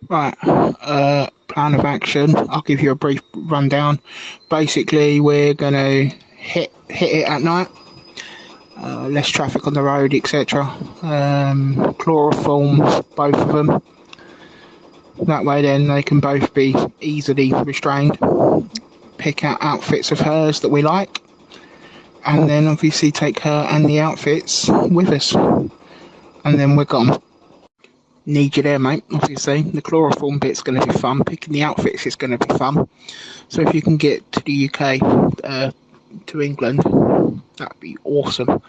Right, plan of action. I'll give you a brief rundown. Basically, we're gonna hit it at night. Less traffic on the road, etc. Chloroform both of them. That way, then they can both be easily restrained. Pick out outfits of hers that we like, and then obviously take her and the outfits with us, and then we're gone. Need you there, mate. Obviously, the chloroform bit's going to be fun. Picking the outfits is going to be fun. So if you can get to the UK, to England, that'd be awesome.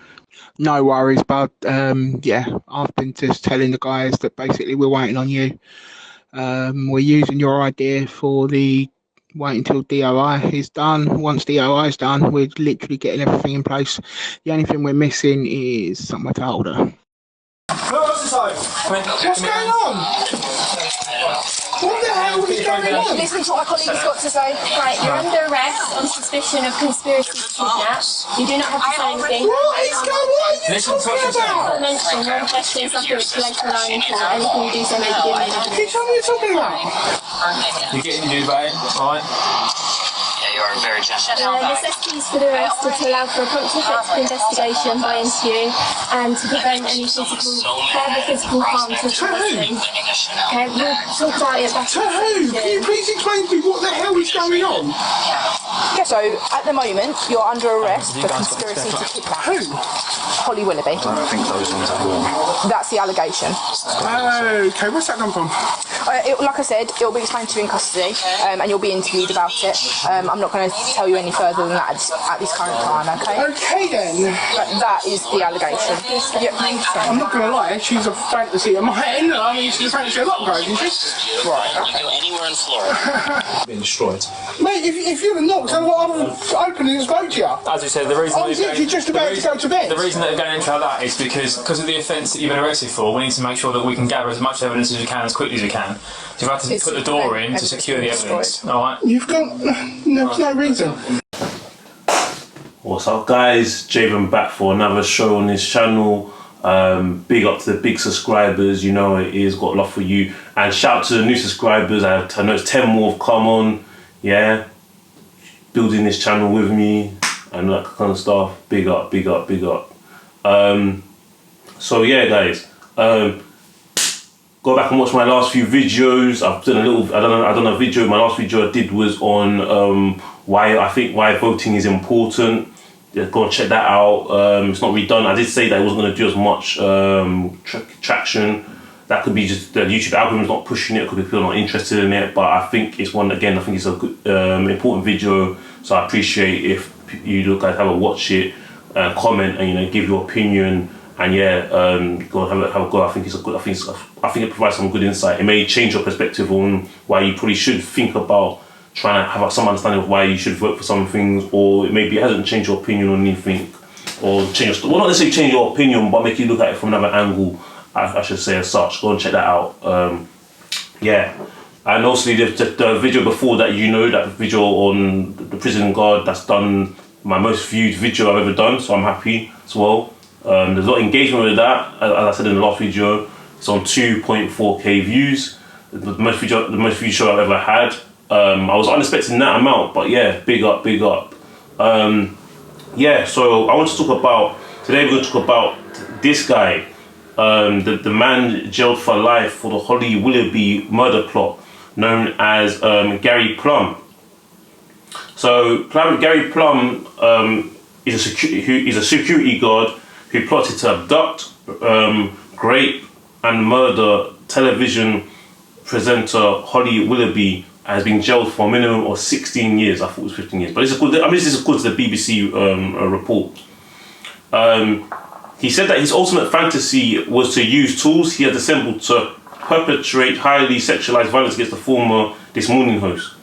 No worries, bud. Yeah, I've been just telling the guys that basically we're waiting on you. We're using your idea for the wait until DOI is done. Once DOI is done, we're literally getting everything in place. The only thing we're missing is somewhere to hold her. What's going on? What the hell is going on? Listen to what my colleague has got to say. Right, you're under arrest on suspicion of conspiracy to kidnap. You do not have to say anything. What is going on? What are you talking about? Mention one question is something which relates to line for anything you do so make it Can you tell me what you're talking about? You're getting new, babe, alright? You are very gentle. Necessities for the arrest are to allow for a prompt and effective investigation by interview and to prevent any further physical harm to the person. Okay, we'll talk about it back. To who? Can you please explain to me what the hell is going on? Yeah, so at the moment you're under arrest for conspiracy to kidnap. Who? Holly Willoughby. I don't think those ones are warm. That's the allegation. Okay, where's that come from? Like I said, it'll be explained to you in custody, and you'll be interviewed about it. I'm not going to tell you any further than that at this current time, okay? Okay then. But that is the allegation. I'm not going to lie, she's a fantasy of mine. I mean, she's a fantasy of a lot of guys, isn't she? Right. Okay. Go anywhere in Florida. Being destroyed. Mate, if you'd have knocked, I would have opened and spoke to you. As we said, the reason I was literally just about to go to bed. The reason that they're going into that is because of the offence that you've been arrested for. We need to make sure that we can gather as much evidence as we can as quickly as we can. So we've had to put the door in to secure the evidence. All right. You've got no reason. What's up, guys? Javen back for another show on this channel. Big up to the big subscribers. You know it is. Got love for you. And shout out to the new subscribers. I know it's 10 more have come on. Yeah, building this channel with me and that kind of stuff. Big up, big up, big up. So yeah, guys. Go back and watch my last few videos. I've done I done a video. My last video I did was on why voting is important. Yeah, go and check that out. It's not redone. I did say that it wasn't going to do as much traction. That could be just the YouTube algorithm's not pushing it. It could be people not interested in it. But I think it's one again. I think it's a good, important video. So I appreciate if you guys have a watch it, comment, and give your opinion. And yeah, go have a go. I think it's a good. I think it provides some good insight. It may change your perspective on why you probably should think about trying to have some understanding of why you should vote for some things, or maybe it hasn't changed your opinion on anything, or well, not necessarily change your opinion, but make you look at it from another angle. I should say as such. Go and check that out. Yeah, and also the video before that, that video on the prison guard, that's done my most viewed video I've ever done. So I'm happy as well. There's a lot of engagement with that. As I said in the last video, it's on 2.4k views. The most views show I've ever had. I was unexpecting that amount, but yeah, big up, big up. Yeah, so I want to talk about, today we're going to talk about this guy, the man jailed for life for the Holly Willoughby murder plot, known as Gary Plumb. So Gary Plumb is a security guard who plotted to abduct, rape and murder television presenter Holly Willoughby, has been jailed for a minimum of 16 years. I thought it was 15 years, but this is according to the BBC report. He said that his ultimate fantasy was to use tools he had assembled to perpetrate highly sexualized violence against the former This Morning host.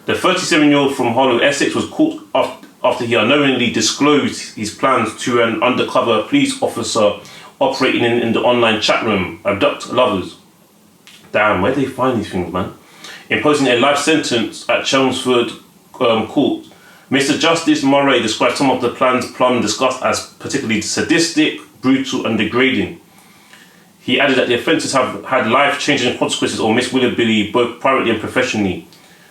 The 37-year-old from Harlow, Essex, was caught after he unknowingly disclosed his plans to an undercover police officer operating in the online chat room, abduct lovers. Damn, where do they find these things, man? Imposing a life sentence at Chelmsford Court. Mr. Justice Murray described some of the plans Plumb discussed as particularly sadistic, brutal and degrading. He added that the offences have had life-changing consequences on Miss Willoughby both privately and professionally.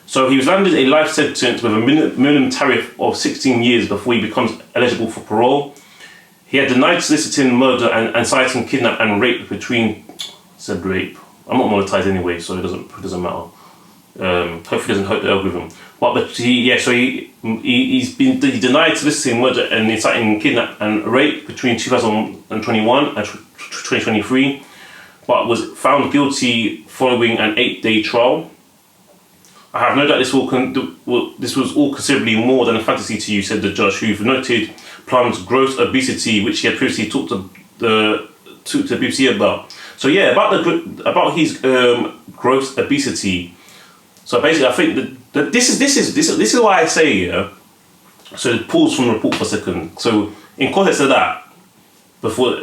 So he was landed a life sentence with a minimum tariff of 16 years before he becomes eligible for parole. He had denied soliciting murder and inciting kidnap and rape between... said rape. I'm not monetized anyway, so it doesn't matter. Hopefully it doesn't hurt the algorithm. But he denied soliciting murder and inciting kidnap and rape between 2021 and 2023, but was found guilty following an 8-day trial. I have no doubt this was all considerably more than a fantasy to you, said the judge, who noted Plumb's gross obesity, which he had previously talked to the BBC about. So yeah, about his gross obesity. So basically, I think that this is why I say, yeah. So pause from the report for a second. So in context of that, before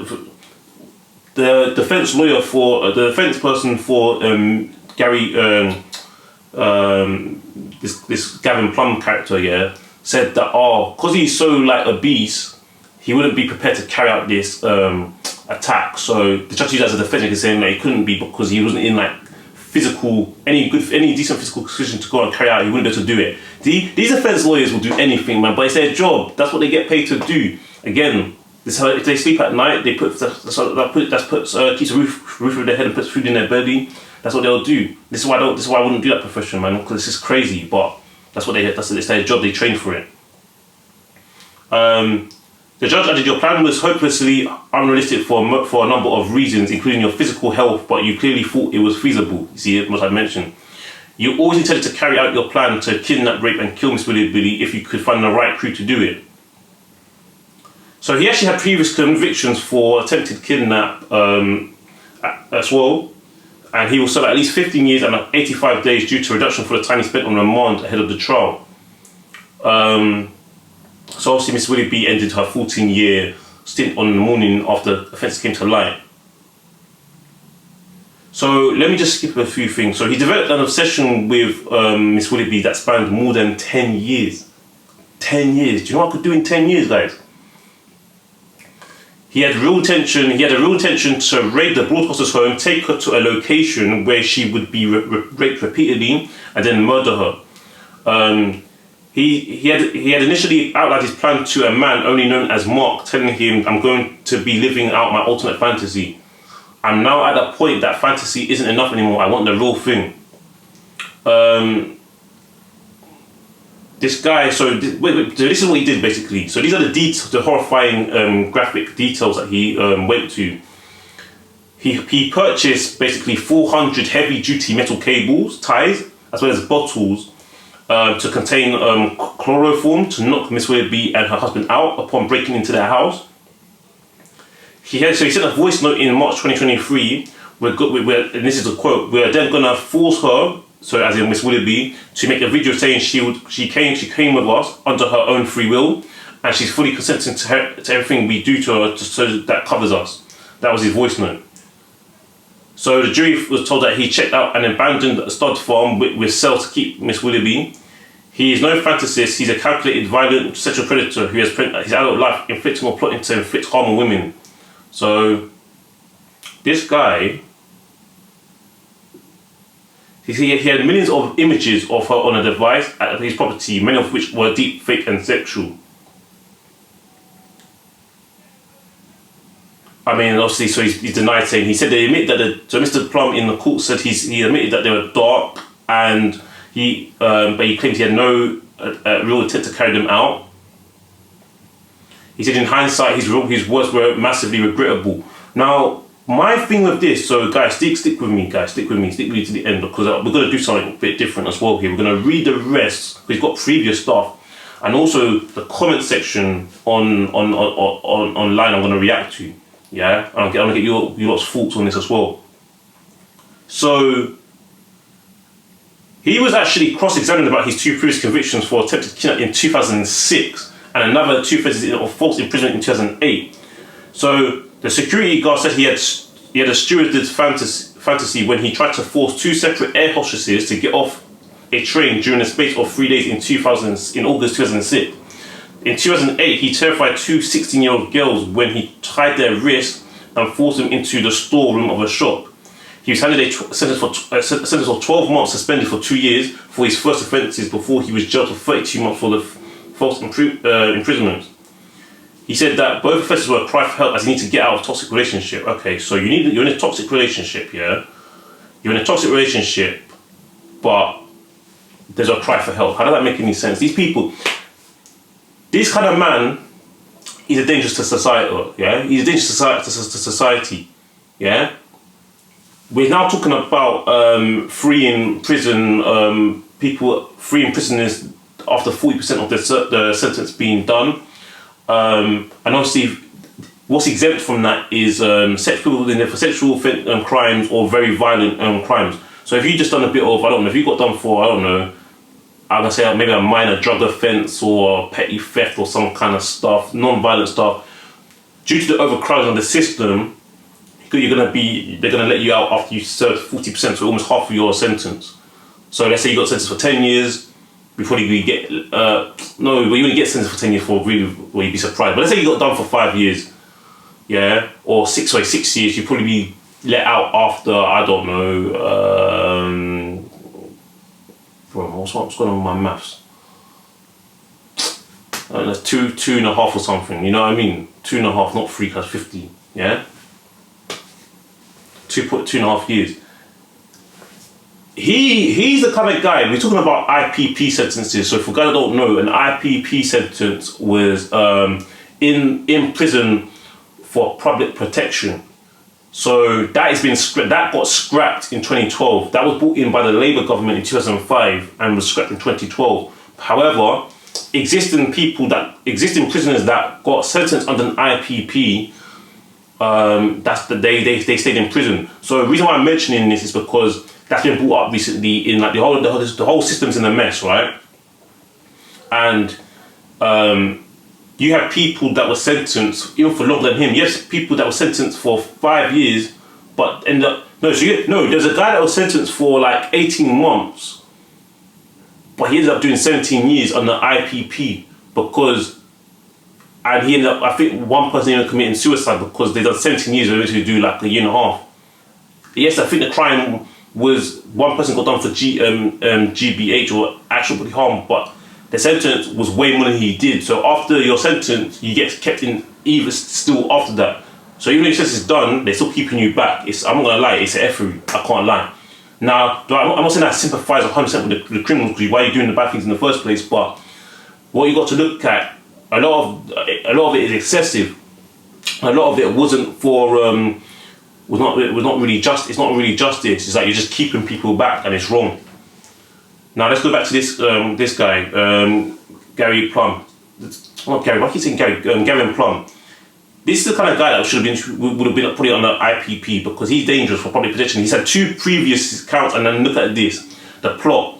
the defence lawyer for the defence person for Gary this Gavin Plumb character, yeah, said that because he's so like obese, he wouldn't be prepared to carry out this attack. So the judge used that as a defence, and saying that he couldn't be because he wasn't in like any decent physical position to go and carry out. He wouldn't be able to do it. These defence lawyers will do anything, man, but it's their job. That's what they get paid to do. Again, this if they sleep at night, they keeps a roof over their head and puts food in their belly. That's what they'll do. This is why I wouldn't do that profession, man, because it's just crazy. But that's it's their job. They train for it. The judge added, your plan was hopelessly unrealistic for a number of reasons, including your physical health, but you clearly thought it was feasible. You see what I mentioned. You always intended to carry out your plan to kidnap, rape and kill Miss Willoughby if you could find the right crew to do it. So he actually had previous convictions for attempted kidnap as well, and he was served at least 15 years and 85 days due to reduction for the time he spent on remand ahead of the trial. So obviously Miss Willoughby ended her 14-year stint on the morning after the offence came to light. So let me just skip a few things. So he developed an obsession with Miss Willoughby that spanned more than 10 years. 10 years. Do you know what I could do in 10 years, guys? He had a real intention to raid the broadcaster's home, take her to a location where she would be raped repeatedly, and then murder her. He had initially outlined his plan to a man only known as Mark, telling him, I'm going to be living out my ultimate fantasy. I'm now at that point that fantasy isn't enough anymore. I want the real thing. This guy, so this is what he did basically. So these are the horrifying graphic details that he went to. He purchased basically 400 heavy-duty metal cables, ties, as well as bottles to contain chloroform to knock Miss Willoughby and her husband out upon breaking into their house. He sent a voice note in March 2023. And this is a quote: "We're then gonna force her," so as in Miss Willoughby, "to make a video saying she came with us under her own free will, and she's fully consenting to everything we do to her, so that covers us." That was his voice note. So the jury was told that he checked out an abandoned stud farm with cells to keep Miss Willoughby. He is no fantasist. He's a calculated, violent sexual predator who has spent his adult life inflicting or plotting to inflict harm on women. So this guy, he had millions of images of her on a device at his property, many of which were deep, fake and sexual. I mean, obviously, so he denied saying, he said they admit that, so Mr. Plumb in the court said he admitted that they were dark, and but he claimed he had no real intent to carry them out. He said in hindsight, his words were massively regrettable. Now, my thing with this, so guys, stick with me to the end, because we're going to do something a bit different as well here. We're going to read the rest, we've got previous stuff, and also the comment section online I'm going to react to. Yeah, I'm going to get your lot's thoughts on this as well. So, he was actually cross-examined about his two previous convictions for attempted kidnapping in 2006 and another 2 offences of false imprisonment in 2008. So, the security guard said he had a stewardess fantasy when he tried to force 2 separate air hostesses to get off a train during a space of 3 days in August 2006. In 2008, he terrified 2 16-year-old girls when he tied their wrists, and forced him into the storeroom of a shop. He was handed a sentence of 12 months suspended for 2 years for his first offences before he was jailed for 32 months for the false imprisonment. He said that both offences were a cry for help as he needed to get out of a toxic relationship. Okay, so you're in a toxic relationship, yeah? You're in a toxic relationship, but there's a cry for help. How does that make any sense? These people, this kind of man is a danger to society, yeah? He's a danger to society, yeah? We're now talking about freeing prisoners after 40% of the sentence being done. And obviously, what's exempt from that is people in there for sexual crimes or very violent crimes. So if you just done a bit of, I don't know, if you got done for, I don't know, I'm going to say maybe a minor drug offence or petty theft or some kind of stuff, non-violent stuff, due to the overcrowding of the system, they're going to let you out after you serve 40%, so almost half of your sentence. So let's say you got sentenced for 10 years, before you get, but you only get sentenced for 10 years for really, well, you'd be surprised. But let's say you got done for 5 years, yeah, or 6 years, you'd probably be let out after, I don't know, what's going on with my maths? I don't know, 2.5 or something, you know what I mean? 2.5, not 3, because 50, yeah? 2.5 years. He's the kind of guy, we're talking about IPP sentences, so for guys that don't know, an IPP sentence was in prison for public protection. So that got scrapped in 2012. That was brought in by the Labour government in 2005 and was scrapped in 2012. However, existing prisoners that got sentenced under an IPP, they stayed in prison. So the reason why I'm mentioning this is because that's been brought up recently in like the whole system's in a mess, right? And you have people that were sentenced even for longer than him. Yes, people that were sentenced for 5 years, but there's a guy that was sentenced for like 18 months, but he ended up doing 17 years on the IPP and he ended up, I think one person ended up committing suicide because they done 17 years, they were to do like a year and a half. Yes, I think the crime was one person got done for GBH or actual bodily harm, but the sentence was way more than he did. So after your sentence, you get kept in either still after that. So even though your sentence is done, they're still keeping you back. I'm not gonna lie, it's an effery. I can't lie. Now, I'm not saying I sympathise 100% with the criminals because why are you doing the bad things in the first place? But what you got to look at, a lot of it is excessive. A lot of it wasn't for was not really just. It's not really justice. It's like you're just keeping people back, and it's wrong. Now let's go back to this guy, Gary Plumb. Not Gary. Why keep saying Gary? Gavin Plumb. This is the kind of guy that would have been probably on the IPP because he's dangerous for public protection. He's had 2 previous counts, and then look at this, the plot.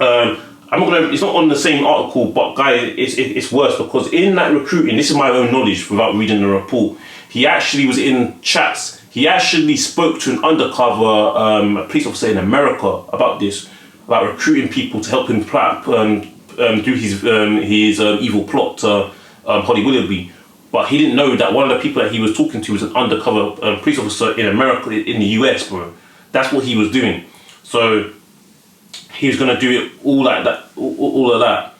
It's not on the same article, but guy, it's worse because in that recruiting, this is my own knowledge without reading the report. He actually was in chats. He actually spoke to an undercover police officer in America about recruiting people to help him do his evil plot to Holly Willoughby. But he didn't know that one of the people that he was talking to was an undercover police officer in America, in the US, bro. That's what he was doing. So he was going to do it all like that, all of that.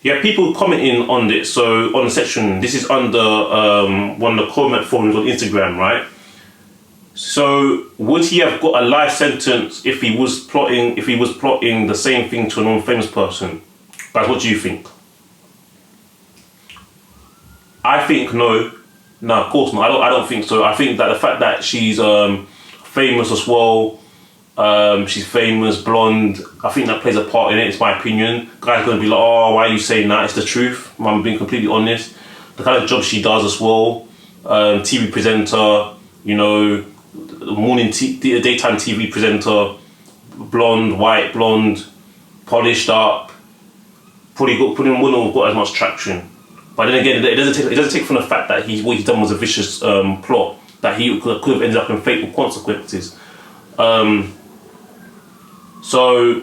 You have people commenting on this. So on the section, this is under one of the comment forums on Instagram, right? So would he have got a life sentence if he was plotting the same thing to a non-famous person? Guys, what do you think? I think no. No, of course not. I don't think so. I think that the fact that she's famous as well, she's famous, blonde, I think that plays a part in it. It's my opinion. Guys gonna be like, oh, why are you saying that? It's the truth. I'm being completely honest. The kind of job she does as well, TV presenter, you know, daytime TV presenter, white blonde, polished up, wouldn't have got as much traction. But then again, it doesn't take from the fact that what he's done was a vicious plot that he could have ended up in fatal consequences. So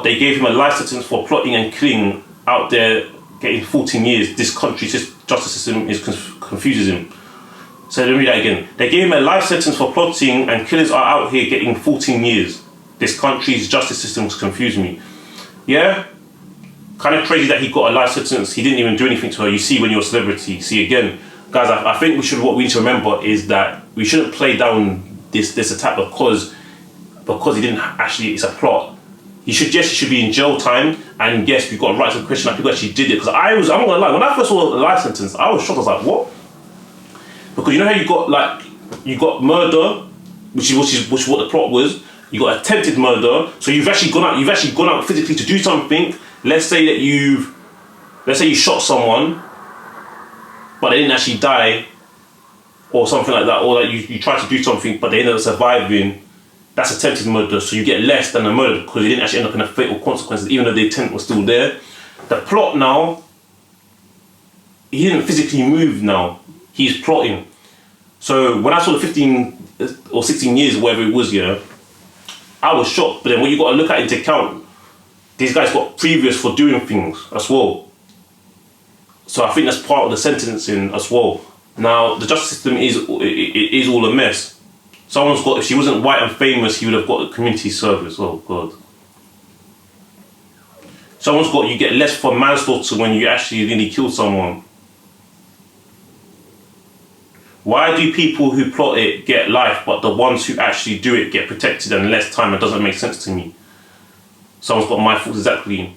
they gave him a life sentence for plotting and killing out there, getting 14 years. This country's justice system confuses him. So let me read that again. They gave him a life sentence for plotting, and killers are out here getting 14 years. This country's justice system confused me. Yeah? Kind of crazy that he got a life sentence. He didn't even do anything to her. You see, when you're a celebrity. See, again, guys, I think what we need to remember is that we shouldn't play down this attack because he didn't actually, it's a plot. He should be in jail time, and yes, we've got a right to question that people actually did it. Because I'm not gonna lie, when I first saw the life sentence, I was shocked. I was like, what? Because you know how you got murder, which is what the plot was. You got attempted murder, so you've actually gone out physically to do something. Let's say you shot someone, but they didn't actually die, or something like that, or that you tried to do something, but they ended up surviving. That's attempted murder, so you get less than a murder because it didn't actually end up in a fatal consequences, even though the intent was still there. The plot now, he didn't physically move now. He's plotting. So when I saw the 15 or 16 years, whatever it was, yeah, I was shocked. But then what you got to look at into account, these guys got previous for doing things as well. So I think that's part of the sentencing as well. Now the justice system is all a mess. Someone's got, if she wasn't white and famous, he would have got a community service. Oh God. You get less for manslaughter when you actually nearly kill someone. Why do people who plot it get life, but the ones who actually do it get protected and less time? It doesn't make sense to me. Someone's got my thoughts exactly.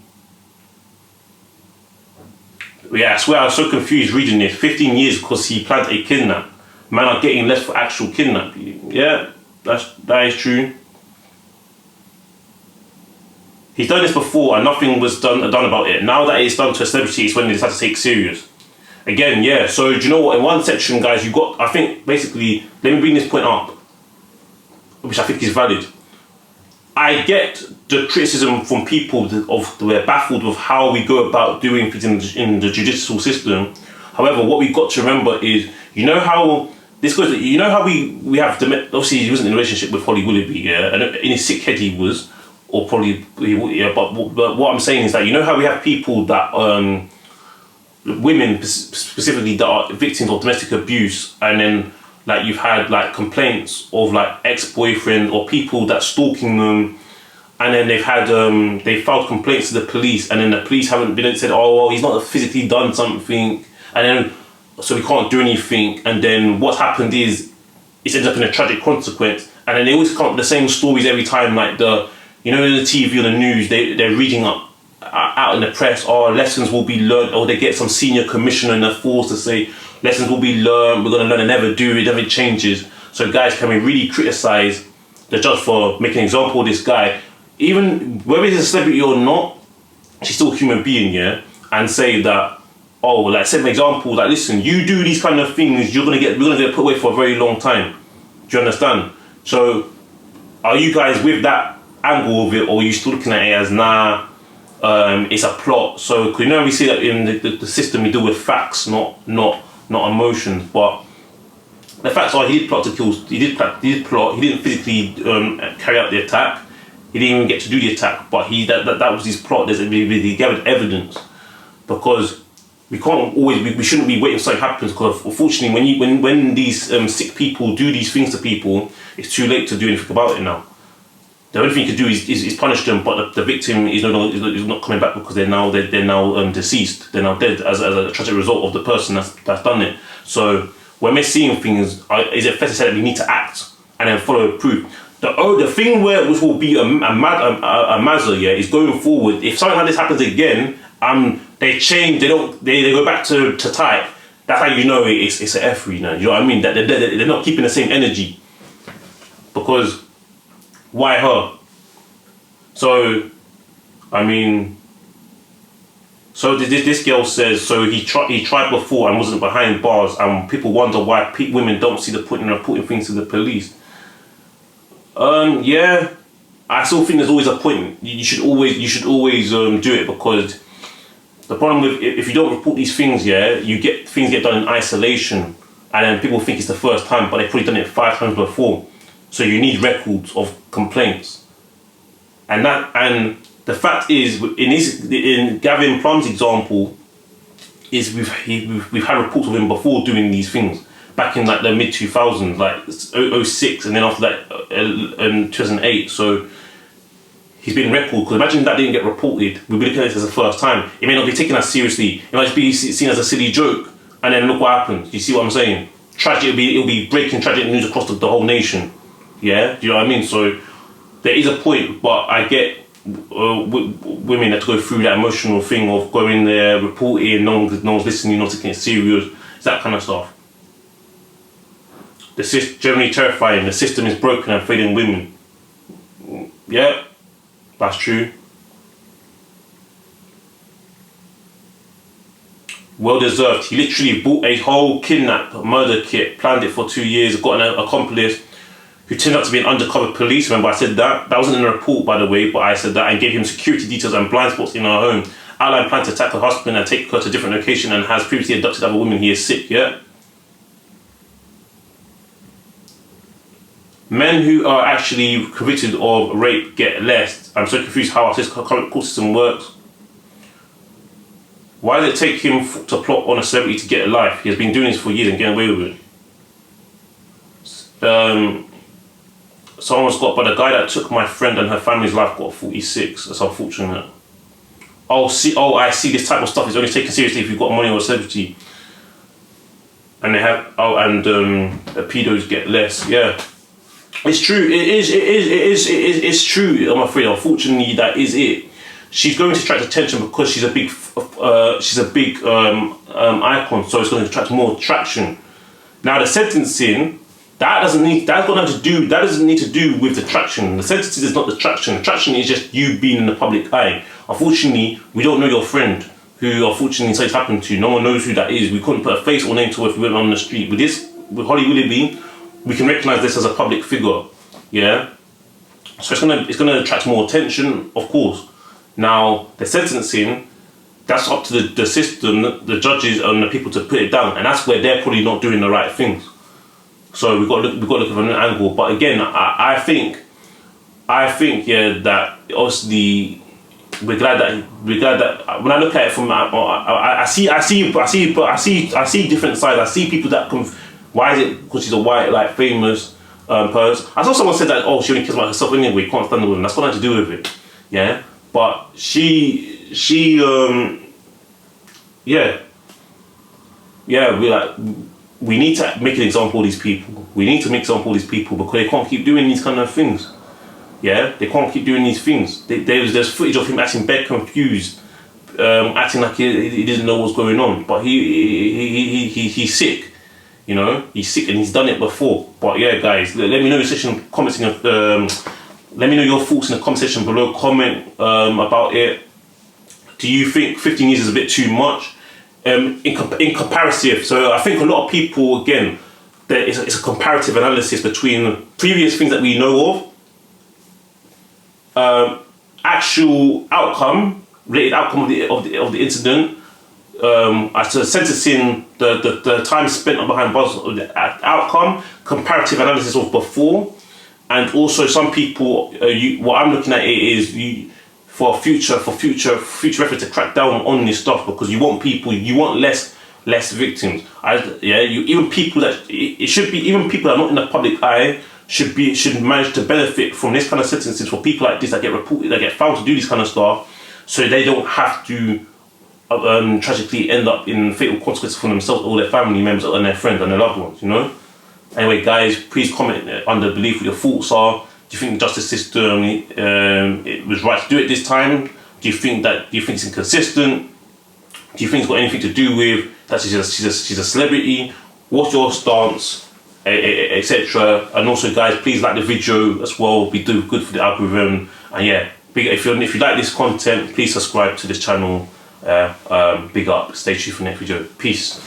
Yeah, I swear I was so confused reading this. 15 years because he planned a kidnap. Man are getting less for actual kidnapping. Yeah, that is true. He's done this before and nothing was done about it. Now that it's done to a celebrity, it's when they decide to take it serious. Again, yeah, so do you know what? In one section, guys, you got, I think, basically, let me bring this point up, which I think is valid. I get the criticism from people they're baffled with how we go about doing things in the judicial system. However, what we've got to remember is, you know how we have, obviously he wasn't in a relationship with Holly Willoughby, yeah, and in his sick head he was, or probably, yeah, but what I'm saying is that, you know how we have people that, women specifically that are victims of domestic abuse, and then like you've had like complaints of like ex-boyfriend or people that stalking them, and then they've had they filed complaints to the police, and then the police haven't been said, oh well, he's not physically done something, and then so we can't do anything, and then what happened is it ends up in a tragic consequence, and then they always come up with the same stories every time, like the, you know, in the TV or the news, they're reading up out in the press, or lessons will be learned, or they get some senior commissioner in the force to say lessons will be learned, we're going to learn and never do it, never changes. So guys, can we really criticize the judge for making an example of this guy, even whether he's a celebrity or not, she's still a human being, yeah, and say that, oh, like set an example, like listen, you do these kind of things, we're gonna get put away for a very long time. Do you understand? So are you guys with that angle of it, or are you still looking at it as nah, it's a plot? So, cause you know we see that in the system we deal with facts, not emotions. But the facts are he did plot to kill. He did plot. He didn't physically carry out the attack. He didn't even get to do the attack. But that was his plot. He gathered evidence, because we can't always. We shouldn't be waiting something happens, because unfortunately when these sick people do these things to people, it's too late to do anything about it now. The only thing you can do is punish them, but the victim is not coming back, because they're now deceased. They're now dead as a tragic result of the person that's done it. So when we're seeing things, is it fair to say that we need to act and then follow proof? The thing which will be a mazza, yeah, is going forward. If something like this happens again, they change. They go back to type. That's how you know it's an F, you know. You know what I mean? That they're not keeping the same energy, because. Why her? So, I mean, so this girl says, so he tried before and wasn't behind bars, and people wonder why women don't see the point in reporting things to the police. Yeah, I still think there's always a point. You should always do it, because the problem with, if you don't report these things, yeah, things get done in isolation, and then people think it's the first time, but they've probably done it 5 times before. So you need records of complaints, and the fact is, in Gavin Plumb's example, is we've had reports of him before doing these things, back in like the mid 2000s, like 06, and then after that 2008. So he's been recalled, because imagine that didn't get reported. We'd be looking at this as the first time. It may not be taken as seriously. It might be seen as a silly joke, and then look what happened. You see what I'm saying? Tragic. It'll be breaking tragic news across the whole nation. Yeah, do you know what I mean? So there is a point, but I get women that go through that emotional thing of going there, reporting, no one's listening, not taking it serious. It's that kind of stuff. The system generally terrifying. The system is broken and failing women. Yeah, that's true. Well deserved. He literally bought a whole kidnap murder kit, planned it for 2 years, got an accomplice who turned out to be an undercover police. Remember, I said that? That wasn't in the report, by the way, but I said that, and gave him security details and blind spots in her home. Outlined plan to attack her husband and take her to a different location, and has previously abducted other women. He is sick, yeah? Men who are actually convicted of rape get less. I'm so confused how our current court system works. Why did it take him to plot on a celebrity to get a life? He has been doing this for years and getting away with it. Someone was got, but the guy that took my friend and her family's life got 46. That's unfortunate. I see. This type of stuff is only taken seriously if you've got money or a celebrity. And they have pedos get less. Yeah, it's true. It's true. I'm afraid. Unfortunately, that is it. She's going to attract attention because she's a big icon. So it's going to attract more traction. Now the sentencing. That doesn't need to do with the traction. The sentences is not the traction. The traction is just you being in the public eye. Unfortunately, we don't know your friend who unfortunately something's happened to. No one knows who that is. We couldn't put a face or name to her if we went on the street. With Holly Willoughby, we can recognise this as a public figure. Yeah? So it's gonna attract more attention, of course. Now the sentencing, that's up to the system, the judges and the people to put it down, and that's where they're probably not doing the right things. So we've got to look at an angle. But again, I think that obviously we're glad that when I look at it from I see different sides. I see people that come. Why is it because she's a white, like, famous person? I saw someone said that she only cares about herself anyway. Can't stand the women. That's got nothing to do with it. Yeah, but we need to make an example of these people. We need to make an example of these people because they can't keep doing these kind of things. Yeah, they can't keep doing these things. There's footage of him acting bad, confused, acting like he didn't know what's going on. But he's sick. You know, he's sick and he's done it before. But yeah, guys, let me know let me know your thoughts in the comment section below. Comment about it. Do you think 15 years is a bit too much? In comparative, so I think a lot of people, again, it's a comparative analysis between previous things that we know of, actual outcome, related outcome of the incident, as to sentencing, the time spent behind bars of the outcome, comparative analysis of before, and also some people. What I'm looking at is for future effort to crack down on this stuff, because you want less victims. Even people that are not in the public eye should manage to benefit from this kind of sentences for people like this that get reported, that get found to do this kind of stuff, so they don't have to tragically end up in fatal consequences for themselves, all their family members and their friends and their loved ones. You know. Anyway, guys, please comment under below what your thoughts are. Do you think the justice system it was right to do it this time? Do you think it's inconsistent? Do you think it's got anything to do with that she's a celebrity? What's your stance, etc.? And also, guys, please like the video as well. We do good for the algorithm. And yeah, if you like this content, please subscribe to this channel. Big up. Stay tuned for the next video. Peace.